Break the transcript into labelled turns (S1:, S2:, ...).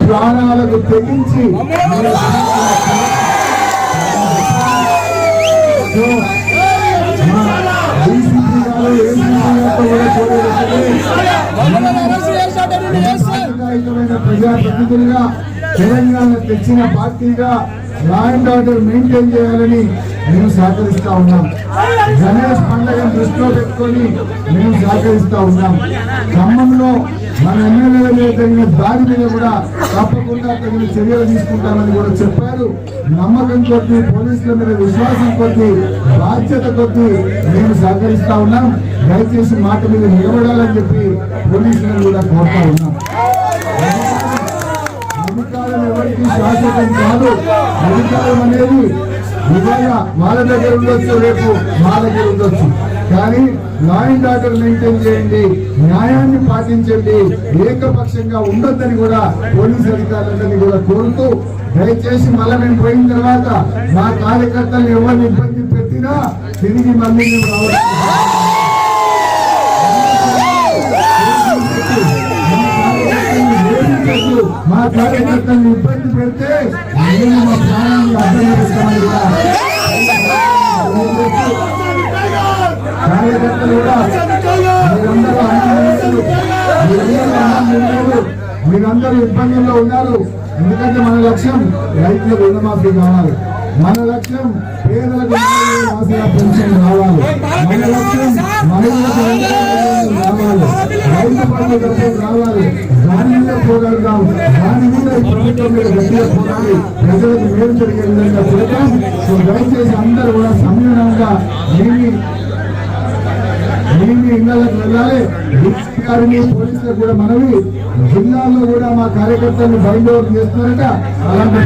S1: ప్రాణాలకు తెగించి ప్రజాప్రతినిధులుగా తెలంగాణ తెచ్చిన పార్టీగా లా అండ్ ఆర్డర్ మెయింటైన్ చేయాలని మేము సహకరిస్తా ఉన్నాం. గణేష్ పండుగను దృష్టిలో పెట్టుకొని మేము సహకరిస్తా ఉన్నాం. ఖమ్మంలో మన ఎమ్మెల్యేలు తగిన దాడి మీద కూడా తప్పకుండా తగిన చర్యలు తీసుకుంటామని కూడా చెప్పారు. నమ్మకం కొద్ది, పోలీసుల మీద విశ్వాసం కొద్ది, బాధ్యత కొద్ది మేము సహకరిస్తా ఉన్నాం. దయచేసి మాట మీద నిలబడాలని చెప్పి పోలీసులను కూడా కోరుతా ఉన్నాం. అధికారం ఎవరికి శాశ్వతం కాదు. అధికారం అనేది ఇవాళ వాళ్ళ దగ్గర ఉండొచ్చు, రేపు మా దగ్గర ఉండొచ్చు. కానీ లా అండ్ ఆర్డర్ మెయింటైన్ చేయండి, న్యాయాన్ని పాటించండి, ఏకపక్షంగా ఉండొద్దని కూడా పోలీసు అధికారులందరినీ కూడా కోరుతూ, దయచేసి మళ్ళీ మేము పోయిన తర్వాత మా కార్యకర్తలు ఎవరిని ఇబ్బంది పెట్టినా తిరిగి మళ్ళీ మేము రావాలి. మా కార్యకర్తలను ఇబ్బంది పెడితే మేము మా ప్రాణాన్ని అర్థం చేస్తామని కూడా కార్యకర్తలు కూడా మీరందరూ ఇబ్బందుల్లో ఉన్నారు. ఎందుకంటే మన లక్ష్యం రైతులకు రుణమాఫీ కావాలి, మన లక్ష్యం పేదలకు పెన్షన్ రావాలి, మన లక్ష్యం మహిళలకు రావాలి, రైతు బంధు డబ్బులు రావాలి. దాని మీద పోరాడదాం, దాని మీద ప్రభుత్వం మీద గట్టిగా పోరాడి ప్రజలకు మేలు జరిగే విధంగా చేద్దాం. సో దయచేసి అందరూ కూడా సంయమనంగా మీ ఇళ్లకు వెళ్ళాలి. డిఎస్పీ గారిని, పోలీసులకు కూడా మనవి, జిల్లాలో కూడా మా కార్యకర్తలను బయలుదేరి చేస్తున్నారట. అలాంటి